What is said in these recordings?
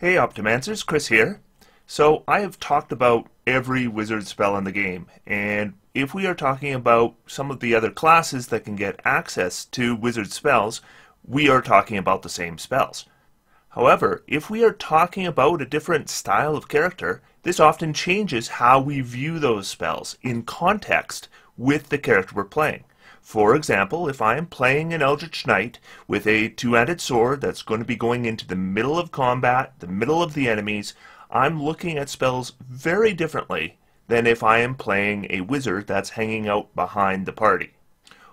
Hey Optimancers, Chris here. So I have talked about every wizard spell in the game, and if we are talking about some of the other classes that can get access to wizard spells, we are talking about the same spells. However, if we are talking about a different style of character, this often changes how we view those spells in context with the character we're playing. For example, if I am playing an Eldritch Knight with a two-handed sword that's going to be going into the middle of combat, the middle of the enemies, I'm looking at spells very differently than if I am playing a wizard that's hanging out behind the party.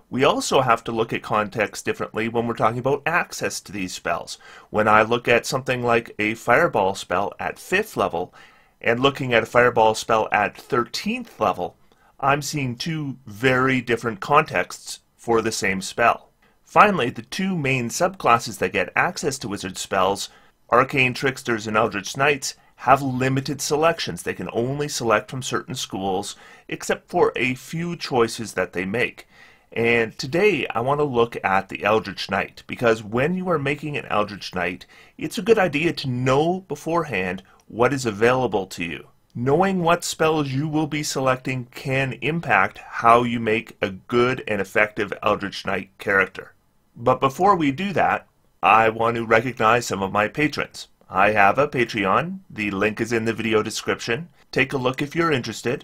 We also have to look at context differently when we're talking about access to these spells. When I look at something like a Fireball spell at 5th level and looking at a Fireball spell at 13th level, I'm seeing two very different contexts for the same spell. Finally, the two main subclasses that get access to wizard spells, Arcane Tricksters and Eldritch Knights, have limited selections. They can only select from certain schools, except for a few choices that they make. And today I want to look at the Eldritch Knight, because when you are making an Eldritch Knight, it's a good idea to know beforehand what is available to you. Knowing what spells you will be selecting can impact how you make a good and effective Eldritch Knight character. But before we do that, I want to recognize some of my patrons. I have a Patreon. The link is in the video description. Take a look if you're interested.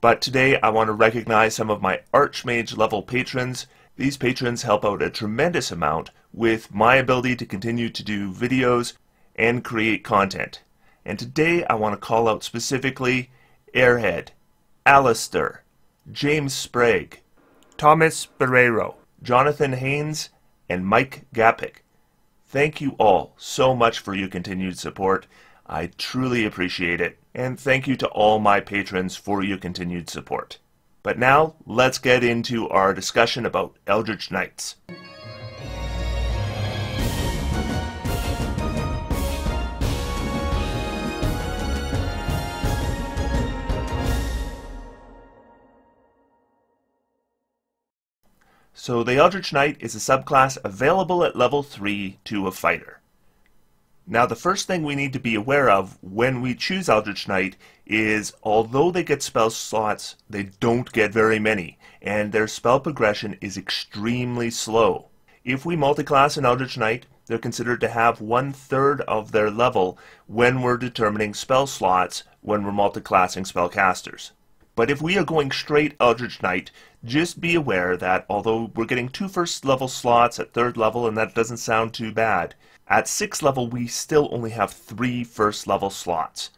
But today I want to recognize some of my Archmage level patrons. These patrons help out a tremendous amount with my ability to continue to do videos and create content. And today I want to call out specifically Airhead, Alistair, James Sprague, Thomas Barrero, Jonathan Haynes, and Mike Gapik. Thank you all so much for your continued support. I truly appreciate it. And thank you to all my patrons for your continued support. But now, let's get into our discussion about Eldritch Knights. So the Eldritch Knight is a subclass available at level 3 to a fighter. Now the first thing we need to be aware of when we choose Eldritch Knight is, although they get spell slots, they don't get very many, and their spell progression is extremely slow. If we multiclass an Eldritch Knight, they're considered to have 1/3 of their level when we're determining spell slots when we're multiclassing spellcasters. But if we are going straight Eldritch Knight, just be aware that although we're getting 2 first level slots at 3rd level, and that doesn't sound too bad, at 6th level we still only have 3 first level slots.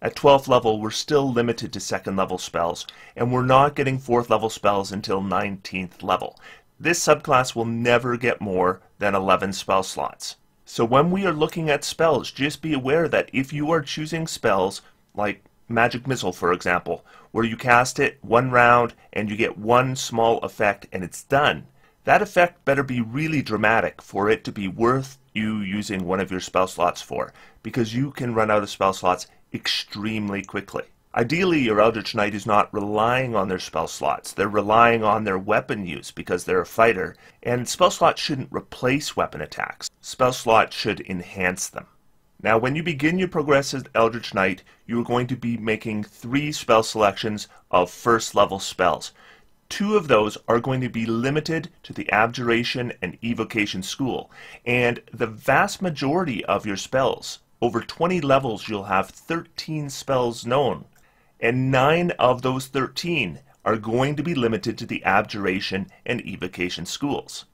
At 12th level we're still limited to 2nd level spells, and we're not getting 4th level spells until 19th level. This subclass will never get more than 11 spell slots. So when we are looking at spells, just be aware that if you are choosing spells like Magic Missile, for example, where you cast it 1 round and you get 1 small effect and it's done, that effect better be really dramatic for it to be worth you using one of your spell slots for, because you can run out of spell slots extremely quickly. Ideally, your Eldritch Knight is not relying on their spell slots. They're relying on their weapon use because they're a fighter, and spell slots shouldn't replace weapon attacks. Spell slots should enhance them. Now, when you begin your progress as Eldritch Knight, you are going to be making 3 spell selections of first level spells. 2 of those are going to be limited to the Abjuration and Evocation school, and the vast majority of your spells, over 20 levels, you'll have 13 spells known, and 9 of those 13 are going to be limited to the Abjuration and Evocation schools.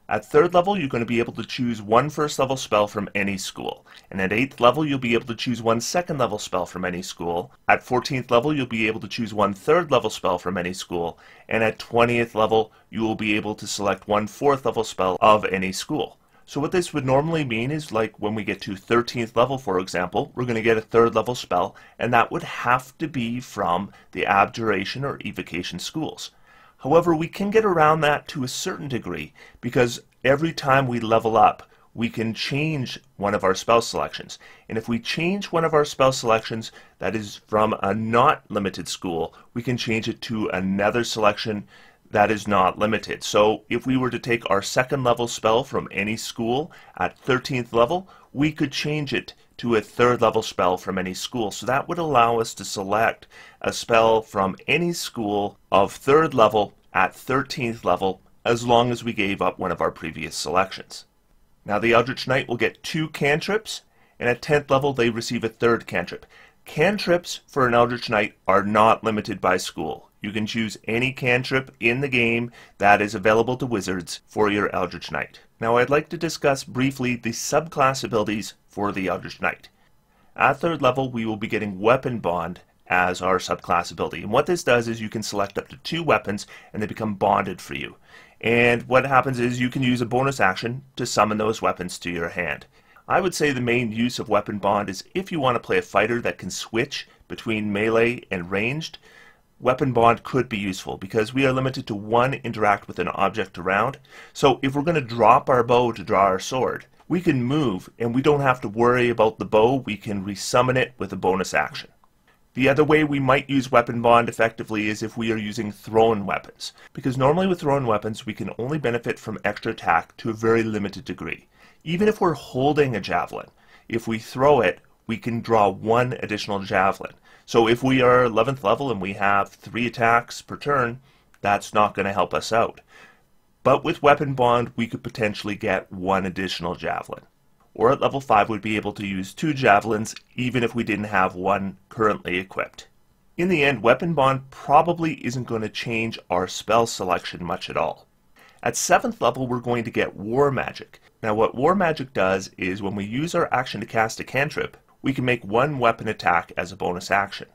At 3rd level, you're going to be able to choose 1 first level spell from any school. And at 8th level, you'll be able to choose 1 second level spell from any school. At 14th level, you'll be able to choose 1 3rd level spell from any school. And at 20th level, you will be able to select 1 4th level spell of any school. So what this would normally mean is, like when we get to 13th level, for example, we're going to get a 3rd level spell, and that would have to be from the Abjuration or Evocation schools. However, we can get around that to a certain degree, because every time we level up, we can change one of our spell selections. And if we change one of our spell selections that is from a not limited school, we can change it to another selection that is not limited. So if we were to take our 2nd level spell from any school at 13th level, we could change it to a 3rd level spell from any school. So that would allow us to select a spell from any school of 3rd level at 13th level, as long as we gave up one of our previous selections. Now the Eldritch Knight will get 2 cantrips, and at 10th level they receive a 3rd cantrip. Cantrips for an Eldritch Knight are not limited by school. You can choose any cantrip in the game that is available to wizards for your Eldritch Knight. Now I'd like to discuss briefly the subclass abilities for the Eldritch Knight. At 3rd level we will be getting Weapon Bond as our subclass ability. And what this does is you can select up to 2 weapons and they become bonded for you. And what happens is you can use a bonus action to summon those weapons to your hand. I would say the main use of Weapon Bond is if you want to play a fighter that can switch between melee and ranged. Weapon Bond could be useful because we are limited to 1 interact with an object around. So if we're going to drop our bow to draw our sword, we can move and we don't have to worry about the bow. We can resummon it with a bonus action. The other way we might use Weapon Bond effectively is if we are using thrown weapons, because normally with thrown weapons we can only benefit from extra attack to a very limited degree. Even if we're holding a javelin, if we throw it, we can draw 1 additional javelin. So if we are 11th level and we have 3 attacks per turn, that's not going to help us out. But with Weapon Bond, we could potentially get 1 additional javelin. Or at level 5, we'd be able to use 2 javelins, even if we didn't have 1 currently equipped. In the end, Weapon Bond probably isn't going to change our spell selection much at all. At 7th level, we're going to get War Magic. Now what War Magic does is when we use our action to cast a cantrip, we can make 1 weapon attack as a bonus action.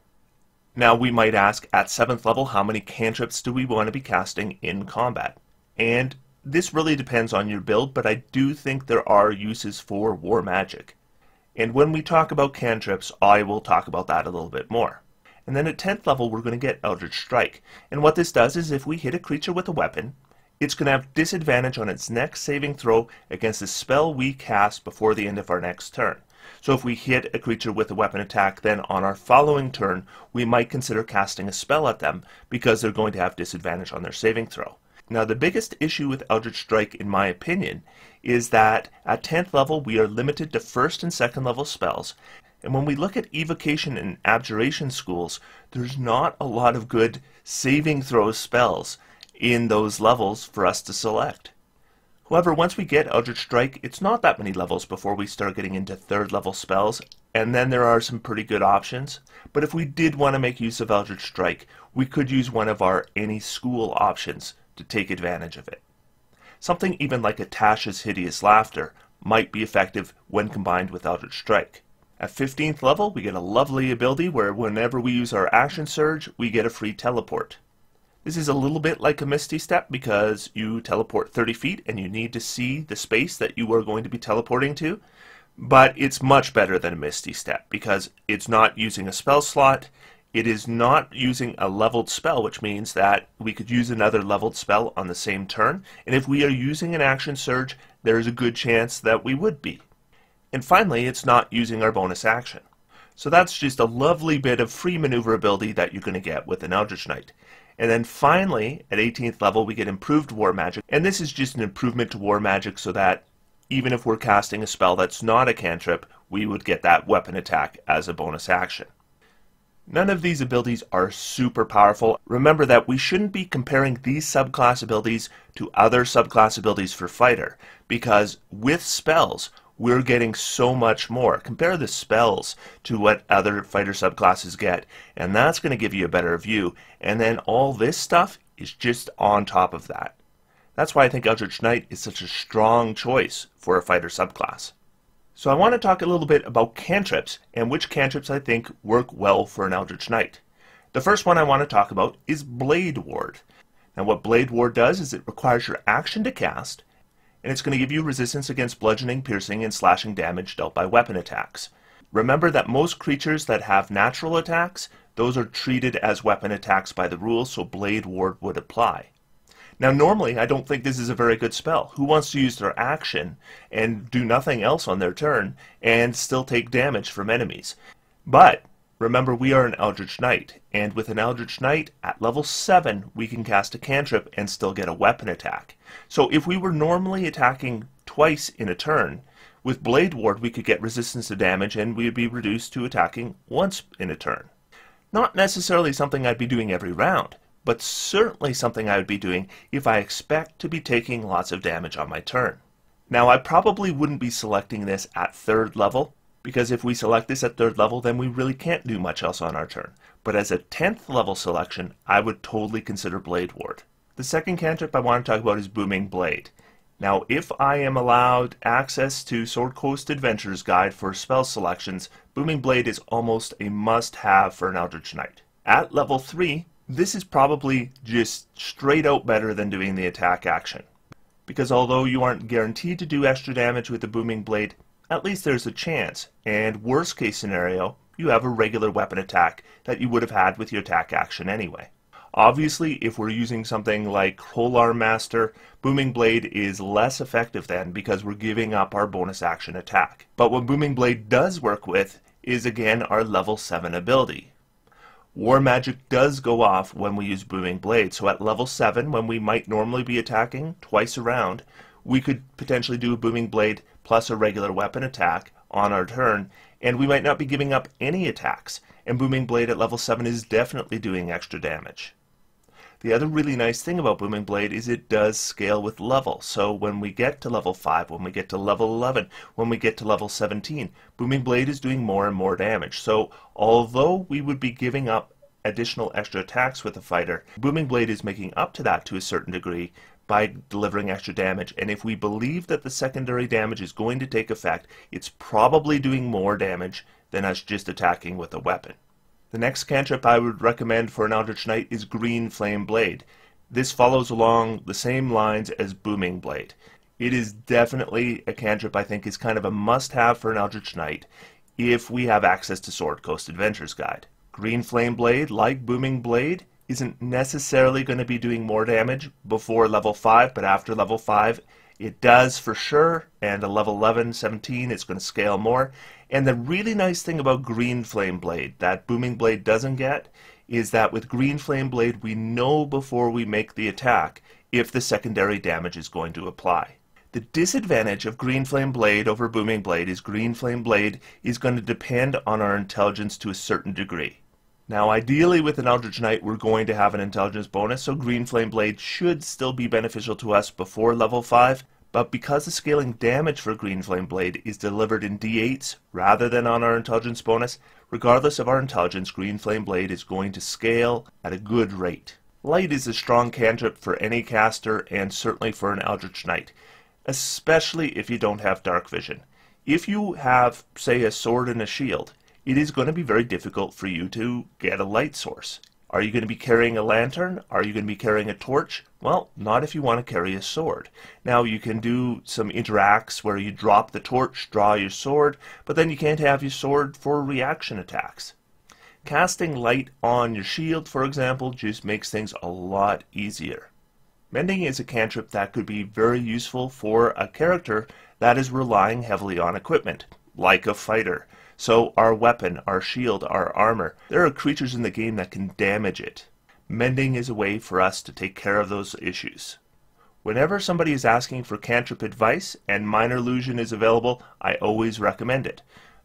Now we might ask, at 7th level, how many cantrips do we want to be casting in combat? And this really depends on your build, but I do think there are uses for War Magic. And when we talk about cantrips, I will talk about that a little bit more. And then at 10th level, we're going to get Eldritch Strike. And what this does is if we hit a creature with a weapon, it's going to have disadvantage on its next saving throw against a spell we cast before the end of our next turn. So if we hit a creature with a weapon attack, then on our following turn, we might consider casting a spell at them because they're going to have disadvantage on their saving throw. Now the biggest issue with Eldritch Strike, in my opinion, is that at 10th level we are limited to 1st and 2nd level spells. And when we look at Evocation and Abjuration schools, there's not a lot of good saving throw spells in those levels for us to select. However, once we get Eldritch Strike, it's not that many levels before we start getting into 3rd level spells, and then there are some pretty good options. But if we did want to make use of Eldritch Strike, we could use one of our any school options to take advantage of it. Something even like a Tasha's Hideous Laughter might be effective when combined with Eldritch Strike. At 15th level, we get a lovely ability where whenever we use our action surge, we get a free teleport. This is a little bit like a Misty Step because you teleport 30 feet and you need to see the space that you are going to be teleporting to, but it's much better than a Misty Step because it's not using a spell slot, it is not using a leveled spell, which means that we could use another leveled spell on the same turn, and if we are using an action surge, there is a good chance that we would be. And finally, it's not using our bonus action. So that's just a lovely bit of free maneuverability that you're going to get with an Eldritch Knight. And then finally, at 18th level, we get Improved War Magic. And this is just an improvement to War Magic so that even if we're casting a spell that's not a cantrip, we would get that weapon attack as a bonus action. None of these abilities are super powerful. Remember that we shouldn't be comparing these subclass abilities to other subclass abilities for Fighter, because with spells, we're getting so much more. Compare the spells to what other fighter subclasses get, and that's going to give you a better view. And then all this stuff is just on top of that. That's why I think Eldritch Knight is such a strong choice for a fighter subclass. So I want to talk a little bit about cantrips and which cantrips I think work well for an Eldritch Knight. The first one I want to talk about is Blade Ward. Now what Blade Ward does is it requires your action to cast, and it's going to give you resistance against bludgeoning, piercing, and slashing damage dealt by weapon attacks. Remember that most creatures that have natural attacks, those are treated as weapon attacks by the rules, so Blade Ward would apply. Now normally I don't think this is a very good spell. Who wants to use their action and do nothing else on their turn and still take damage from enemies? But Remember, we are an Eldritch Knight, and with an Eldritch Knight, at level 7, we can cast a Cantrip and still get a weapon attack. So if we were normally attacking twice in a turn, with Blade Ward we could get resistance to damage and we would be reduced to attacking once in a turn. Not necessarily something I'd be doing every round, but certainly something I would be doing if I expect to be taking lots of damage on my turn. Now, I probably wouldn't be selecting this at 3rd level, because if we select this at 3rd level, then we really can't do much else on our turn. But as a 10th level selection, I would totally consider Blade Ward. The second cantrip I want to talk about is Booming Blade. Now, if I am allowed access to Sword Coast Adventure's Guide for spell selections, Booming Blade is almost a must-have for an Eldritch Knight. At level 3, this is probably just straight out better than doing the attack action. Because although you aren't guaranteed to do extra damage with the Booming Blade, at least there's a chance, and worst case scenario, you have a regular weapon attack that you would have had with your attack action anyway. Obviously, if we're using something like Polearm Master, Booming Blade is less effective then because we're giving up our bonus action attack. But what Booming Blade does work with is again our level 7 ability. War Magic does go off when we use Booming Blade, so at level 7, when we might normally be attacking twice a round, we could potentially do a Booming Blade plus a regular weapon attack on our turn, and we might not be giving up any attacks, and Booming Blade at level 7 is definitely doing extra damage. The other really nice thing about Booming Blade is it does scale with level, so when we get to level 5, when we get to level 11, when we get to level 17, Booming Blade is doing more and more damage. So although we would be giving up additional extra attacks with a fighter, Booming Blade is making up to that to a certain degree by delivering extra damage, and if we believe that the secondary damage is going to take effect, it's probably doing more damage than us just attacking with a weapon. The next cantrip I would recommend for an Eldritch Knight is Green Flame Blade. This follows along the same lines as Booming Blade. It is definitely a cantrip I think is kind of a must-have for an Eldritch Knight if we have access to Sword Coast Adventure's Guide. Green Flame Blade, like Booming Blade, isn't necessarily going to be doing more damage before level 5, but after level 5 it does for sure, and at level 11, 17 it's going to scale more. And the really nice thing about Green Flame Blade that Booming Blade doesn't get is that with Green Flame Blade we know before we make the attack if the secondary damage is going to apply. The disadvantage of Green Flame Blade over Booming Blade is Green Flame Blade is going to depend on our intelligence to a certain degree. Now ideally with an Eldritch Knight we're going to have an intelligence bonus, so Green Flame Blade should still be beneficial to us before level 5, but because the scaling damage for Green Flame Blade is delivered in d8s rather than on our intelligence bonus, regardless of our intelligence, Green Flame Blade is going to scale at a good rate. Light is a strong cantrip for any caster and certainly for an Eldritch Knight, especially if you don't have dark vision. If you have, say, a sword and a shield, it is going to be very difficult for you to get a light source. Are you going to be carrying a lantern? Are you going to be carrying a torch? Well, not if you want to carry a sword. Now, you can do some interacts where you drop the torch, draw your sword, but then you can't have your sword for reaction attacks. Casting light on your shield, for example, just makes things a lot easier. Mending is a cantrip that could be very useful for a character that is relying heavily on equipment, like a fighter. So our weapon, our shield, our armor, there are creatures in the game that can damage it. Mending is a way for us to take care of those issues. Whenever somebody is asking for cantrip advice and Minor Illusion is available, I always recommend it.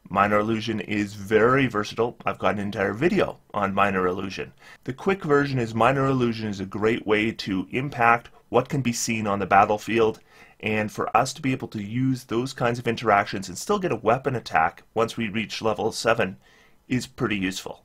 Minor Illusion is very versatile. I've got an entire video on Minor Illusion. The quick version is Minor Illusion is a great way to impact what can be seen on the battlefield, and for us to be able to use those kinds of interactions and still get a weapon attack once we reach level 7 is pretty useful.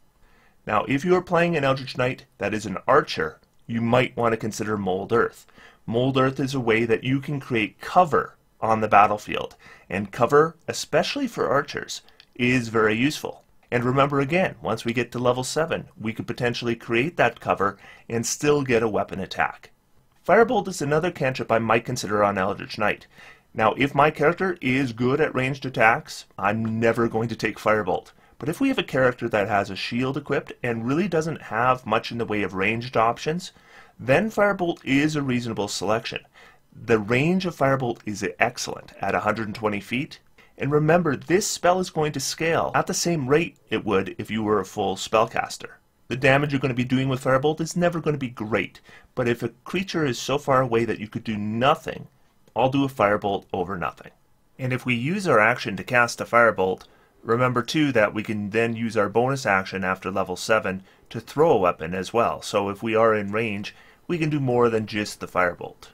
Now, if you are playing an Eldritch Knight that is an archer, you might want to consider Mold Earth. Mold Earth is a way that you can create cover on the battlefield, and cover, especially for archers, is very useful. And remember again, once we get to level 7, we could potentially create that cover and still get a weapon attack. Firebolt is another cantrip I might consider on Eldritch Knight. Now, if my character is good at ranged attacks, I'm never going to take Firebolt. But if we have a character that has a shield equipped and really doesn't have much in the way of ranged options, then Firebolt is a reasonable selection. The range of Firebolt is excellent at 120 feet, And remember, this spell is going to scale at the same rate it would if you were a full spellcaster. The damage you're going to be doing with Firebolt is never going to be great, but if a creature is so far away that you could do nothing, I'll do a Firebolt over nothing. And if we use our action to cast a Firebolt, remember too that we can then use our bonus action after level 7 to throw a weapon as well, so if we are in range, we can do more than just the Firebolt.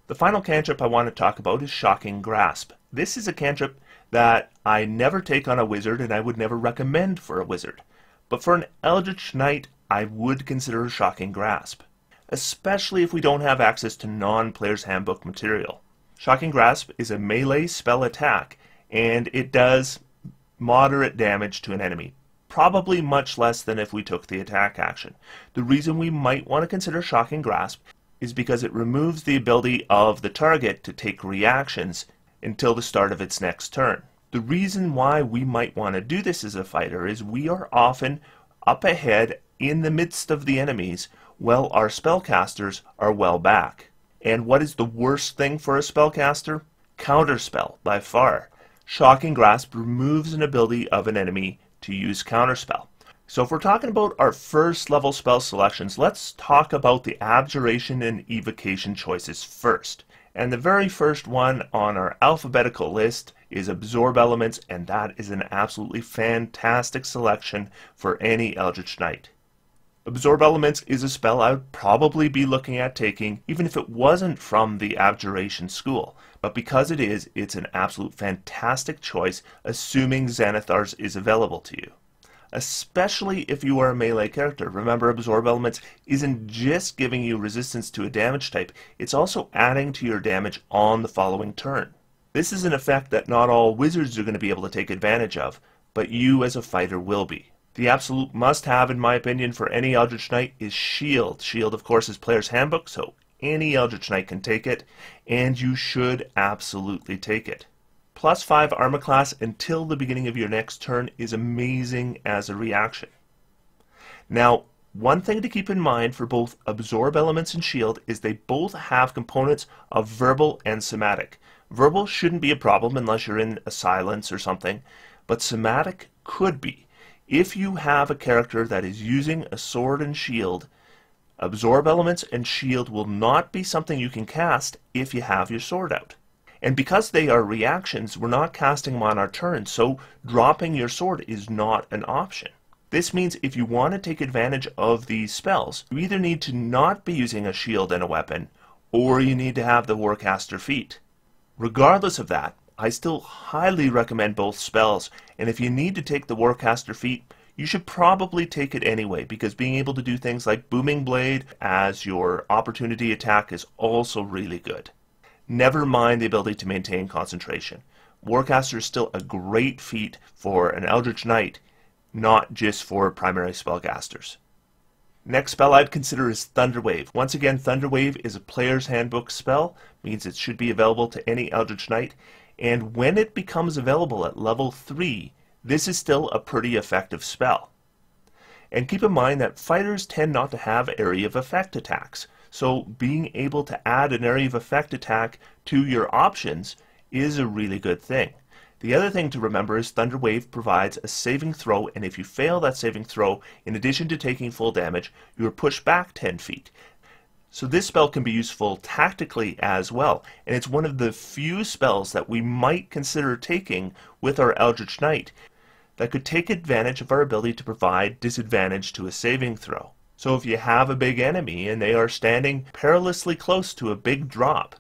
The final cantrip I want to talk about is Shocking Grasp. This is a cantrip that I never take on a wizard and I would never recommend for a wizard. But for an Eldritch Knight, I would consider a Shocking Grasp, especially if we don't have access to non-player's handbook material. Shocking Grasp is a melee spell attack, and it does moderate damage to an enemy, probably much less than if we took the attack action. The reason we might want to consider Shocking Grasp is because it removes the ability of the target to take reactions until the start of its next turn. The reason why we might want to do this as a fighter is we are often up ahead in the midst of the enemies while our spellcasters are well back. And what is the worst thing for a spellcaster? Counterspell, by far. Shocking Grasp removes an ability of an enemy to use Counterspell. So if we're talking about our first level spell selections, let's talk about the Abjuration and Evocation choices first. And the very first one on our alphabetical list is Absorb Elements, and that is an absolutely fantastic selection for any Eldritch Knight. Absorb Elements is a spell I would probably be looking at taking even if it wasn't from the Abjuration school, but because it is, it's an absolute fantastic choice assuming Xanathar's is available to you. Especially if you are a melee character. Remember, Absorb Elements isn't just giving you resistance to a damage type, it's also adding to your damage on the following turn. This is an effect that not all wizards are going to be able to take advantage of, but you as a fighter will be. The absolute must-have, in my opinion, for any Eldritch Knight is Shield. Shield, of course, is Player's Handbook, so any Eldritch Knight can take it, and you should absolutely take it. +5 armor class until the beginning of your next turn is amazing as a reaction. Now, one thing to keep in mind for both Absorb Elements and Shield is they both have components of verbal and somatic. Verbal shouldn't be a problem unless you're in a silence or something, but somatic could be. If you have a character that is using a sword and shield, Absorb Elements and Shield will not be something you can cast if you have your sword out. And because they are reactions, we're not casting them on our turn, so dropping your sword is not an option. This means if you want to take advantage of these spells, you either need to not be using a shield and a weapon, or you need to have the Warcaster feat. Regardless of that, I still highly recommend both spells, and if you need to take the Warcaster feat, you should probably take it anyway, because being able to do things like Booming Blade as your opportunity attack is also really good. Never mind the ability to maintain concentration. Warcaster is still a great feat for an Eldritch Knight, not just for primary spellcasters. Next spell I'd consider is Thunderwave. Once again, Thunderwave is a player's handbook spell, means it should be available to any Eldritch Knight, and when it becomes available at level 3, this is still a pretty effective spell. And keep in mind that fighters tend not to have area of effect attacks, so being able to add an area of effect attack to your options is a really good thing. The other thing to remember is Thunderwave provides a saving throw, and if you fail that saving throw, in addition to taking full damage, you are pushed back 10 feet. So this spell can be useful tactically as well, and it's one of the few spells that we might consider taking with our Eldritch Knight that could take advantage of our ability to provide disadvantage to a saving throw. So if you have a big enemy and they are standing perilously close to a big drop,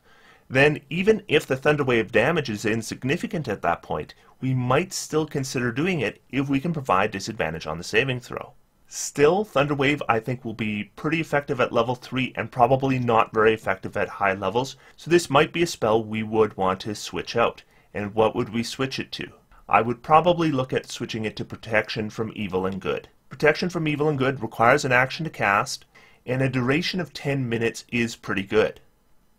then even if the Thunderwave damage is insignificant at that point, we might still consider doing it if we can provide disadvantage on the saving throw. Still, Thunderwave I think will be pretty effective at level 3 and probably not very effective at high levels, so this might be a spell we would want to switch out. And what would we switch it to? I would probably look at switching it to Protection from Evil and Good. Protection from Evil and Good requires an action to cast, and a duration of 10 minutes is pretty good.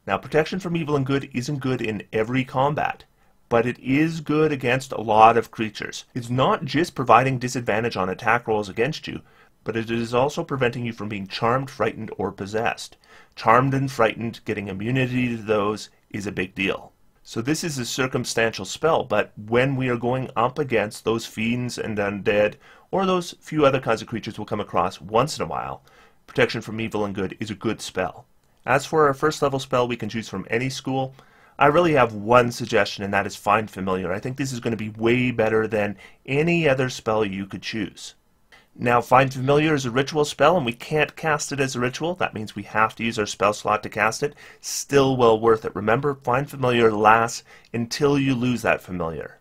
Now, Protection from Evil and Good isn't good in every combat, but it is good against a lot of creatures. It's not just providing disadvantage on attack rolls against you, but it is also preventing you from being charmed, frightened, or possessed. Charmed and frightened, getting immunity to those is a big deal. So this is a circumstantial spell, but when we are going up against those fiends and undead, or those few other kinds of creatures we'll come across once in a while, Protection from Evil and Good is a good spell. As for our first level spell we can choose from any school, I really have one suggestion, and that is Find Familiar. I think this is going to be way better than any other spell you could choose. Now, Find Familiar is a ritual spell, and we can't cast it as a ritual. That means we have to use our spell slot to cast it. Still well worth it. Remember, Find Familiar lasts until you lose that familiar.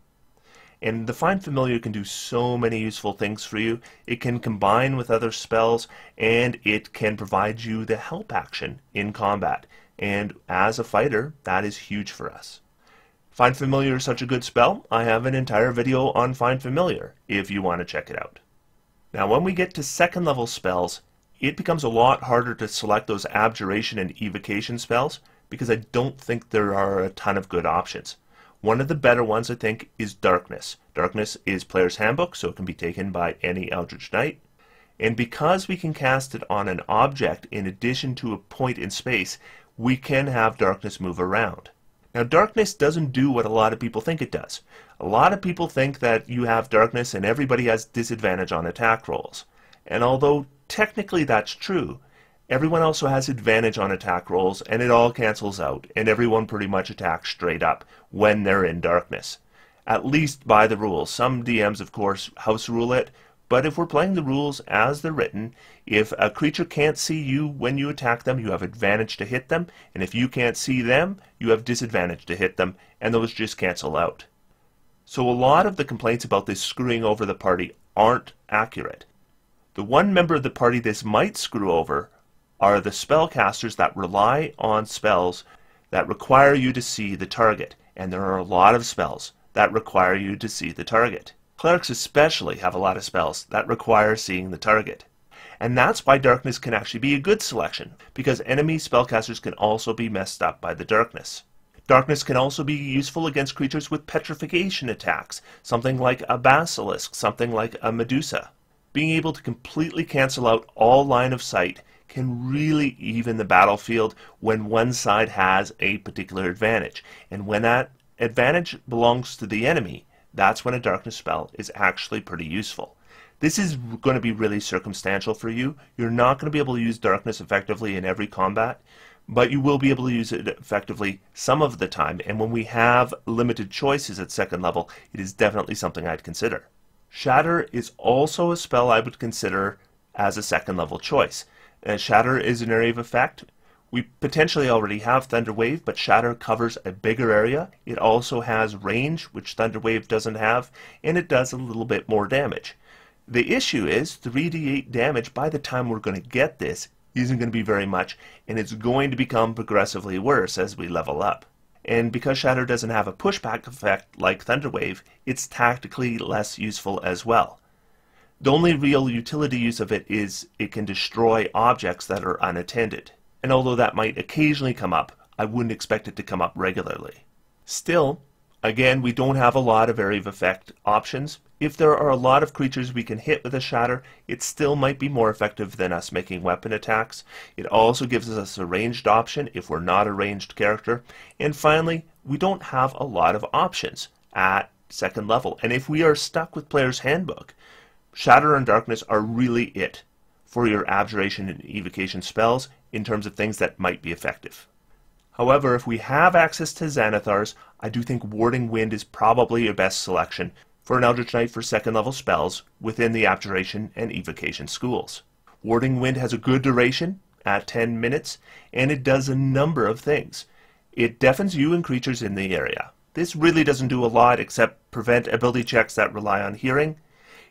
And the Find Familiar can do so many useful things for you. It can combine with other spells, and it can provide you the help action in combat. And as a fighter, that is huge for us. Find Familiar is such a good spell. I have an entire video on Find Familiar if you want to check it out. Now when we get to second level spells, it becomes a lot harder to select those Abjuration and Evocation spells because I don't think there are a ton of good options. One of the better ones, I think, is Darkness. Darkness is Player's Handbook, so it can be taken by any Eldritch Knight. And because we can cast it on an object in addition to a point in space, we can have Darkness move around. Now, Darkness doesn't do what a lot of people think it does. A lot of people think that you have Darkness and everybody has disadvantage on attack rolls. And although technically that's true, everyone also has advantage on attack rolls, and it all cancels out, and everyone pretty much attacks straight up when they're in Darkness. At least by the rules. Some DMs, of course, house rule it, but if we're playing the rules as they're written, if a creature can't see you when you attack them, you have advantage to hit them, and if you can't see them, you have disadvantage to hit them, and those just cancel out. So a lot of the complaints about this screwing over the party aren't accurate. The one member of the party this might screw over are the spellcasters that rely on spells that require you to see the target, and there are a lot of spells that require you to see the target. Clerics especially have a lot of spells that require seeing the target. And that's why Darkness can actually be a good selection, because enemy spellcasters can also be messed up by the Darkness. Darkness can also be useful against creatures with petrification attacks, something like a basilisk, something like a Medusa. Being able to completely cancel out all line of sight can really even the battlefield when one side has a particular advantage. And when that advantage belongs to the enemy, that's when a Darkness spell is actually pretty useful. This is going to be really circumstantial for you. You're not going to be able to use Darkness effectively in every combat, but you will be able to use it effectively some of the time, and when we have limited choices at second level, it is definitely something I'd consider. Shatter is also a spell I would consider as a second level choice. Shatter is an area of effect. We potentially already have Thunderwave, but Shatter covers a bigger area. It also has range, which Thunderwave doesn't have, and it does a little bit more damage. The issue is 3d8 damage by the time we're going to get this isn't going to be very much, and it's going to become progressively worse as we level up. And because Shatter doesn't have a pushback effect like Thunderwave, it's tactically less useful as well. The only real utility use of it is it can destroy objects that are unattended. And although that might occasionally come up, I wouldn't expect it to come up regularly. Still, again, we don't have a lot of area of effect options. If there are a lot of creatures we can hit with a Shatter, it still might be more effective than us making weapon attacks. It also gives us a ranged option if we're not a ranged character. And finally, we don't have a lot of options at second level. And if we are stuck with Player's Handbook, Shatter and Darkness are really it for your Abjuration and Evocation spells in terms of things that might be effective. However, if we have access to Xanathars, I do think Warding Wind is probably your best selection for an Eldritch Knight for second level spells within the Abjuration and Evocation schools. Warding Wind has a good duration at 10 minutes, and it does a number of things. It deafens you and creatures in the area. This really doesn't do a lot except prevent ability checks that rely on hearing.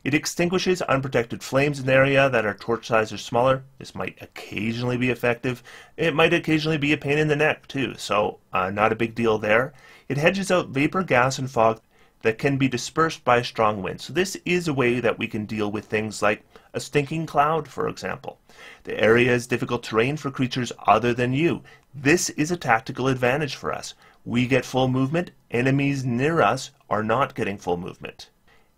It extinguishes unprotected flames in the area that are torch size or smaller. This might occasionally be effective. It might occasionally be a pain in the neck too, so not a big deal there. It hedges out vapor, gas, and fog that can be dispersed by a strong wind. So this is a way that we can deal with things like a stinking cloud, for example. The area is difficult terrain for creatures other than you. This is a tactical advantage for us. We get full movement. Enemies near us are not getting full movement.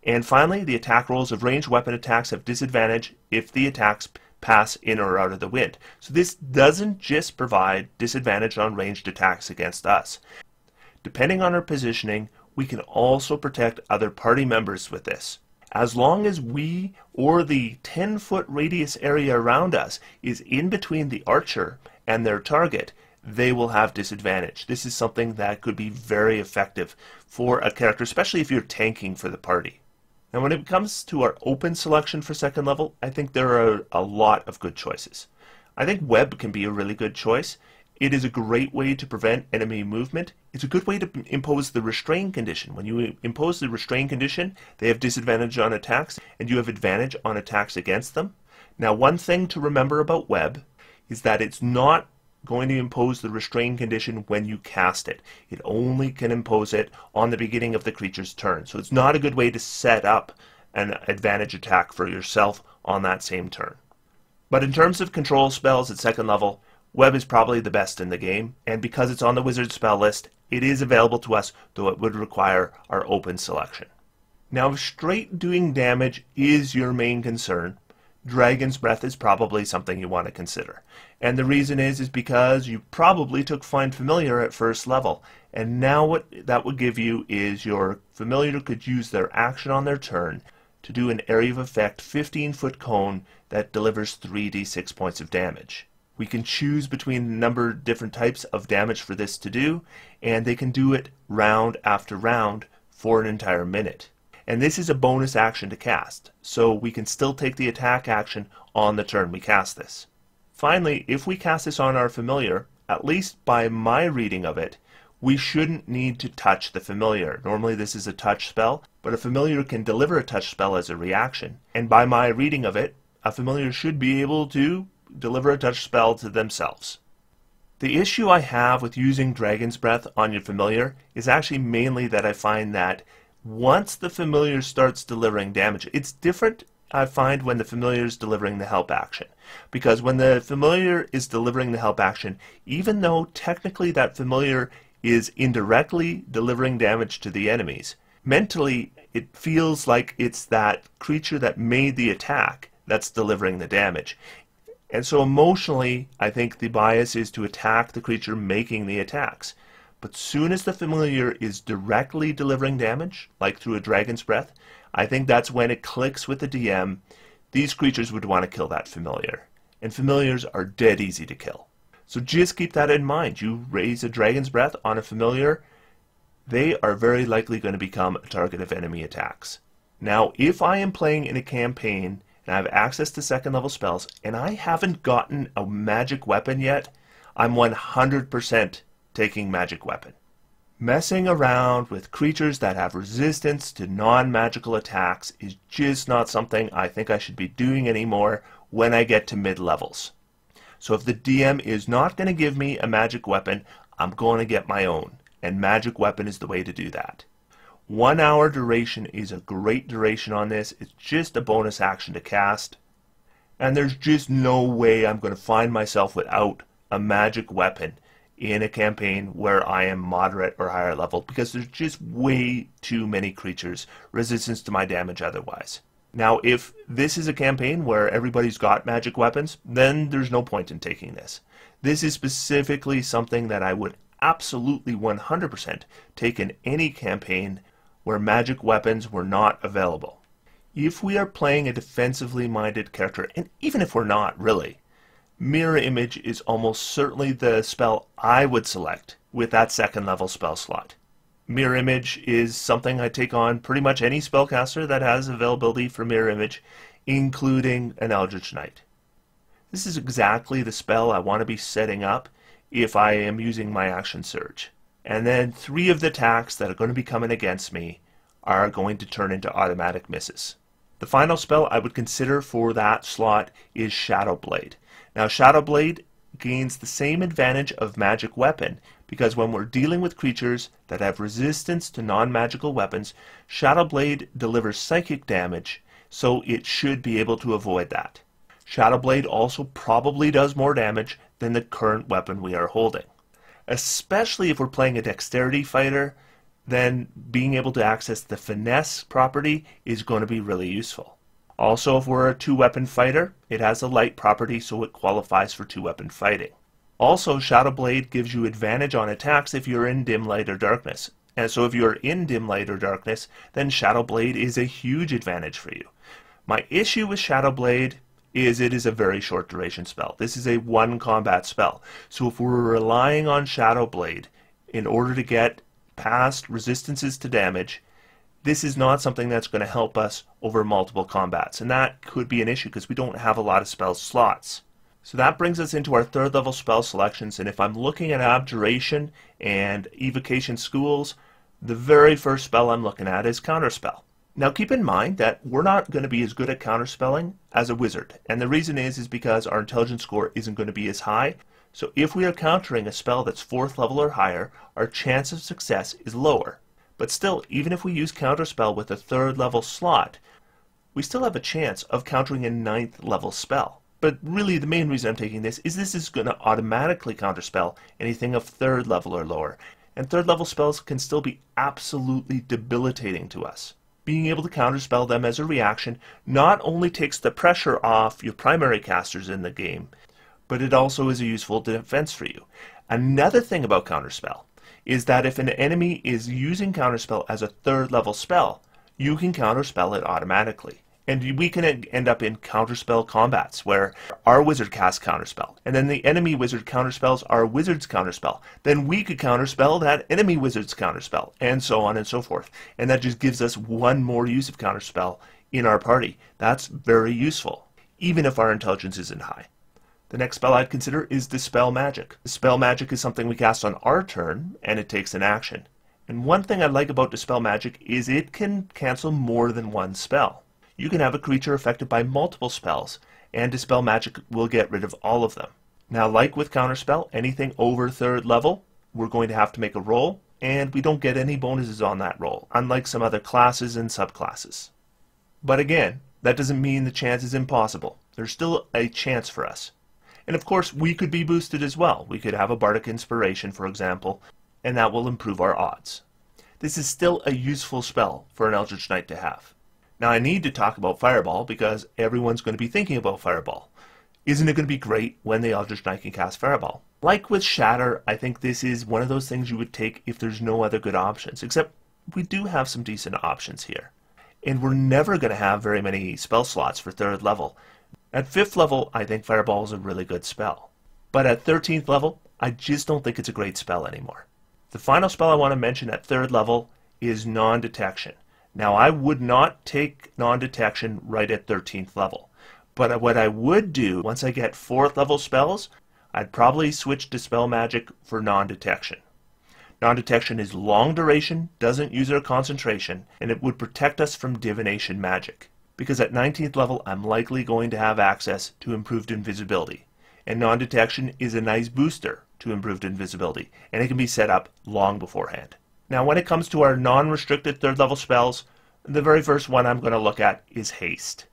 And finally, the attack rolls of ranged weapon attacks have disadvantage if the attacks pass in or out of the wind. So this doesn't just provide disadvantage on ranged attacks against us. Depending on our positioning, we can also protect other party members with this. As long as we or the 10-foot radius area around us is in between the archer and their target, they will have disadvantage. This is something that could be very effective for a character, especially if you're tanking for the party. Now when it comes to our open selection for second level, I think there are a lot of good choices. I think web can be a really good choice. It is a great way to prevent enemy movement. It's a good way to impose the restrain condition. When you impose the restrain condition, they have disadvantage on attacks, and you have advantage on attacks against them. Now, one thing to remember about web is that it's not going to impose the restrain condition when you cast it. It only can impose it on the beginning of the creature's turn. So it's not a good way to set up an advantage attack for yourself on that same turn. But in terms of control spells at second level, web is probably the best in the game, and because it's on the wizard spell list, it is available to us, though it would require our open selection. Now, if straight doing damage is your main concern, Dragon's Breath is probably something you want to consider. And the reason is because you probably took Find Familiar at first level, and now what that would give you is your Familiar could use their action on their turn to do an area of effect 15-foot cone that delivers 3d6 points of damage. We can choose between a number of different types of damage for this to do, and they can do it round after round for an entire minute. And this is a bonus action to cast, so we can still take the attack action on the turn we cast this. Finally, if we cast this on our familiar, at least by my reading of it, we shouldn't need to touch the familiar. Normally this is a touch spell, but a familiar can deliver a touch spell as a reaction. And by my reading of it, a familiar should be able to deliver a touch spell to themselves. The issue I have with using Dragon's Breath on your familiar is actually mainly that I find that once the familiar starts delivering damage, it's different, I find, when the familiar is delivering the help action. Because when the familiar is delivering the help action, even though technically that familiar is indirectly delivering damage to the enemies, mentally it feels like it's that creature that made the attack that's delivering the damage. And so emotionally, I think the bias is to attack the creature making the attacks. But soon as the familiar is directly delivering damage, like through a Dragon's Breath, I think that's when it clicks with the DM. These creatures would want to kill that familiar. And familiars are dead easy to kill. So just keep that in mind. You raise a Dragon's Breath on a familiar, they are very likely going to become a target of enemy attacks. Now, if I am playing in a campaign and I have access to second level spells and I haven't gotten a magic weapon yet, I'm 100% taking magic weapon. Messing around with creatures that have resistance to non-magical attacks is just not something I think I should be doing anymore when I get to mid-levels. So if the DM is not going to give me a magic weapon, I'm going to get my own, and magic weapon is the way to do that. 1 hour duration is a great duration on this. It's just a bonus action to cast, and there's just no way I'm going to find myself without a magic weapon in a campaign where I am moderate or higher level, because there's just way too many creatures, resistance to my damage otherwise. Now, if this is a campaign where everybody's got magic weapons, then there's no point in taking this. This is specifically something that I would absolutely 100% take in any campaign where magic weapons were not available. If we are playing a defensively minded character, and even if we're not really, Mirror Image is almost certainly the spell I would select with that second level spell slot. Mirror Image is something I take on pretty much any spellcaster that has availability for Mirror Image, including an Eldritch Knight. This is exactly the spell I want to be setting up if I am using my Action Surge. And then 3 of the attacks that are going to be coming against me are going to turn into automatic misses. The final spell I would consider for that slot is Shadow Blade. Now, Shadow Blade gains the same advantage of magic weapon, because when we're dealing with creatures that have resistance to non-magical weapons, Shadow Blade delivers psychic damage, so it should be able to avoid that. Shadow Blade also probably does more damage than the current weapon we are holding. Especially if we're playing a dexterity fighter, then being able to access the finesse property is going to be really useful. Also, if we're a 2-weapon fighter, it has a light property, so it qualifies for 2-weapon fighting. Also, Shadow Blade gives you advantage on attacks if you're in dim light or darkness. And so if you're in dim light or darkness, then Shadow Blade is a huge advantage for you. My issue with Shadow Blade is it is a very short duration spell. This is a one combat spell. So if we're relying on Shadow Blade in order to get past resistances to damage, this is not something that's going to help us over multiple combats. And that could be an issue because we don't have a lot of spell slots. So that brings us into our third level spell selections, and if I'm looking at Abjuration and Evocation schools, the very first spell I'm looking at is Counterspell. Now keep in mind that we're not going to be as good at counterspelling as a wizard, and the reason is because our intelligence score isn't going to be as high. So if we are countering a spell that's 4th level or higher, our chance of success is lower. But still, even if we use Counterspell with a 3rd level slot, we still have a chance of countering a 9th level spell. But really the main reason I'm taking this is going to automatically counterspell anything of 3rd level or lower. And 3rd level spells can still be absolutely debilitating to us. Being able to counterspell them as a reaction not only takes the pressure off your primary casters in the game, but it also is a useful defense for you. Another thing about counterspell is that if an enemy is using counterspell as a 3rd level spell, you can counterspell it automatically. And we can end up in counterspell combats where our wizard casts counterspell, and then the enemy wizard counterspells our wizard's counterspell. Then we could counterspell that enemy wizard's counterspell, and so on and so forth. And that just gives us one more use of counterspell in our party. That's very useful, even if our intelligence isn't high. The next spell I'd consider is Dispel Magic. Dispel Magic is something we cast on our turn, and it takes an action. And one thing I like about Dispel Magic is it can cancel more than one spell. You can have a creature affected by multiple spells, and Dispel Magic will get rid of all of them. Now, like with Counterspell, anything over 3rd level, we're going to have to make a roll, and we don't get any bonuses on that roll, unlike some other classes and subclasses. But again, that doesn't mean the chance is impossible. There's still a chance for us. And of course, we could be boosted as well. We could have a Bardic Inspiration, for example, and that will improve our odds. This is still a useful spell for an Eldritch Knight to have. Now I need to talk about Fireball because everyone's going to be thinking about Fireball. Isn't it going to be great when the Eldritch Knight can cast Fireball? Like with Shatter, I think this is one of those things you would take if there's no other good options, except we do have some decent options here. And we're never going to have very many spell slots for 3rd level. At 5th level, I think Fireball is a really good spell. But at 13th level, I just don't think it's a great spell anymore. The final spell I want to mention at 3rd level is Nondetection. Now, I would not take Nondetection right at 13th level, but what I would do once I get 4th level spells, I'd probably switch Dispel Magic for Nondetection. Nondetection is long duration, doesn't use our concentration, and it would protect us from divination magic, because at 19th level I'm likely going to have access to improved invisibility, and Nondetection is a nice booster to improved invisibility, and it can be set up long beforehand. Now, when it comes to our non-restricted 3rd level spells, the very first one I'm going to look at is Haste.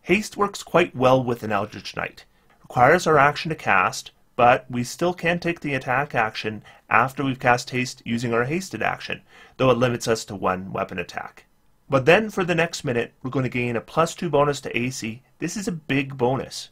Haste works quite well with an Eldritch Knight. Requires our action to cast, but we still can take the attack action after we've cast Haste using our hasted action, though it limits us to 1 weapon attack. But then for the next minute, we're going to gain a +2 bonus to AC. This is a big bonus.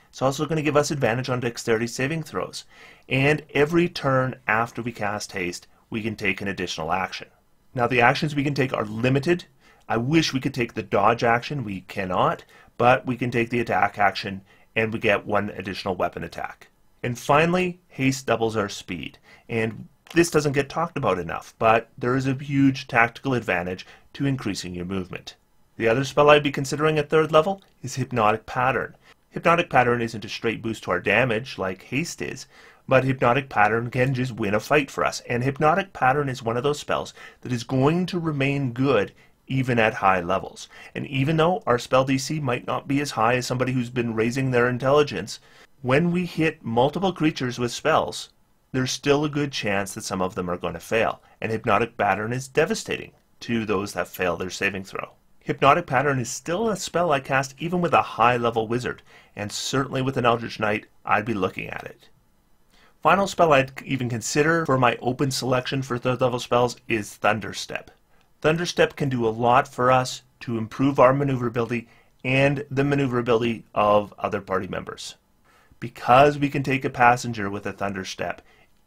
It's also going to give us advantage on dexterity saving throws, and every turn after we cast Haste, we can take an additional action. Now the actions we can take are limited. I wish we could take the dodge action. We cannot, but we can take the attack action and we get 1 additional weapon attack. And finally, Haste doubles our speed. And this doesn't get talked about enough, but there is a huge tactical advantage to increasing your movement. The other spell I'd be considering at 3rd level is Hypnotic Pattern. Hypnotic Pattern isn't a straight boost to our damage like Haste is, but Hypnotic Pattern can just win a fight for us. And Hypnotic Pattern is one of those spells that is going to remain good even at high levels. And even though our spell DC might not be as high as somebody who's been raising their intelligence, when we hit multiple creatures with spells, there's still a good chance that some of them are going to fail. And Hypnotic Pattern is devastating to those that fail their saving throw. Hypnotic Pattern is still a spell I cast even with a high level wizard, and certainly with an Eldritch Knight, I'd be looking at it. Final spell I'd even consider for my open selection for 3rd level spells is Thunderstep. Thunderstep can do a lot for us to improve our maneuverability and the maneuverability of other party members. Because we can take a passenger with a Thunderstep,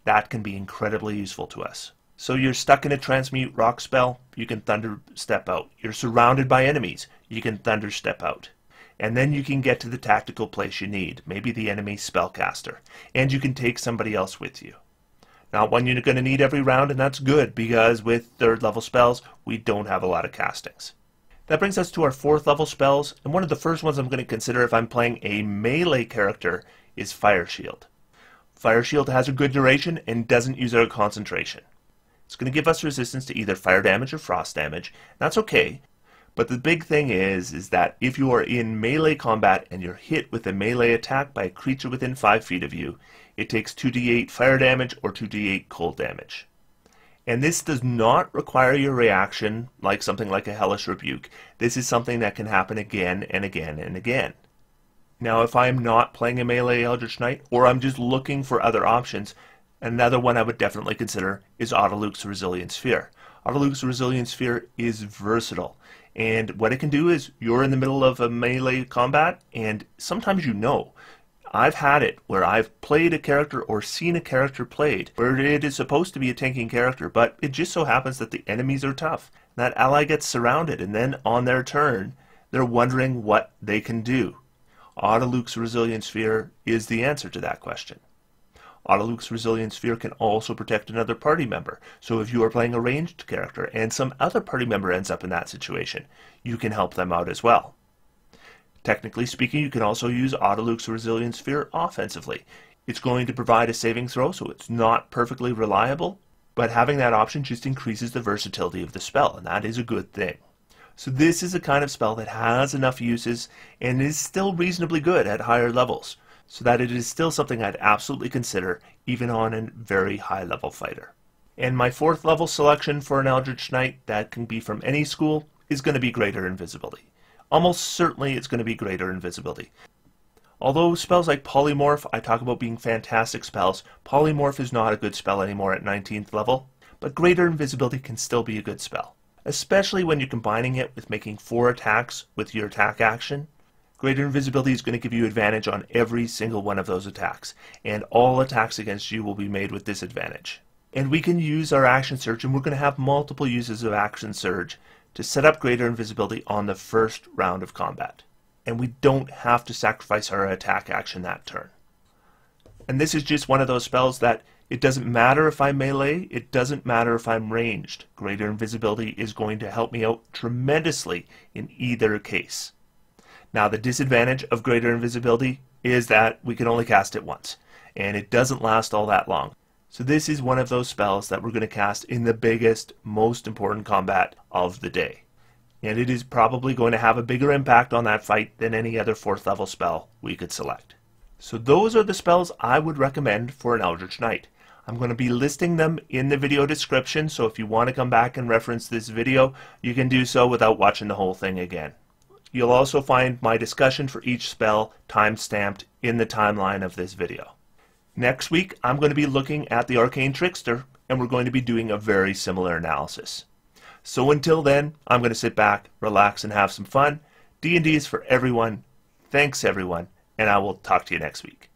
that can be incredibly useful to us. So you're stuck in a Transmute Rock spell, you can Thunderstep out. You're surrounded by enemies, you can Thunderstep out. And then you can get to the tactical place you need, maybe the enemy spellcaster, and you can take somebody else with you. Not one you're going to need every round, and that's good, because with 3rd level spells, we don't have a lot of castings. That brings us to our 4th level spells, and one of the first ones I'm going to consider if I'm playing a melee character is Fire Shield. Fire Shield has a good duration and doesn't use our concentration. It's going to give us resistance to either fire damage or frost damage. That's okay, but the big thing is that if you are in melee combat and you're hit with a melee attack by a creature within 5 feet of you, it takes 2d8 fire damage or 2d8 cold damage. And this does not require your reaction like something like a Hellish Rebuke. This is something that can happen again and again and again. Now, if I'm not playing a melee Eldritch Knight, or I'm just looking for other options, another one I would definitely consider is Otiluke's Resilient Sphere. Otiluke's Resilient Sphere is versatile, and what it can do is you're in the middle of a melee combat, and sometimes I've had it where I've played a character or seen a character played where it is supposed to be a tanking character, but it just so happens that the enemies are tough. That ally gets surrounded, and then on their turn, they're wondering what they can do. Otiluke's Resilient Sphere is the answer to that question. Otiluke's Resilient Sphere can also protect another party member, so if you are playing a ranged character and some other party member ends up in that situation, you can help them out as well. Technically speaking, you can also use Otiluke's Resilient Sphere offensively. It's going to provide a saving throw, so it's not perfectly reliable, but having that option just increases the versatility of the spell, and that is a good thing. So this is a kind of spell that has enough uses and is still reasonably good at higher levels, so that it is still something I'd absolutely consider even on a very high level fighter. And my 4th level selection for an Eldritch Knight that can be from any school is going to be Greater Invisibility. Almost certainly it's going to be Greater Invisibility. Although spells like Polymorph I talk about being fantastic spells, Polymorph is not a good spell anymore at 19th level, but Greater Invisibility can still be a good spell. Especially when you're combining it with making 4 attacks with your attack action. Greater Invisibility is going to give you advantage on every single one of those attacks, and all attacks against you will be made with disadvantage. And we can use our Action Surge, and we're going to have multiple uses of Action Surge to set up Greater Invisibility on the first round of combat. And we don't have to sacrifice our attack action that turn. And this is just one of those spells that it doesn't matter if I'm melee, it doesn't matter if I'm ranged. Greater Invisibility is going to help me out tremendously in either case. Now, the disadvantage of Greater Invisibility is that we can only cast it once, and it doesn't last all that long. So this is one of those spells that we're going to cast in the biggest, most important combat of the day. And it is probably going to have a bigger impact on that fight than any other 4th level spell we could select. So those are the spells I would recommend for an Eldritch Knight. I'm going to be listing them in the video description, so if you want to come back and reference this video, you can do so without watching the whole thing again. You'll also find my discussion for each spell time-stamped in the timeline of this video. Next week, I'm going to be looking at the Arcane Trickster, and we're going to be doing a very similar analysis. So until then, I'm going to sit back, relax, and have some fun. D&D is for everyone. Thanks, everyone, and I will talk to you next week.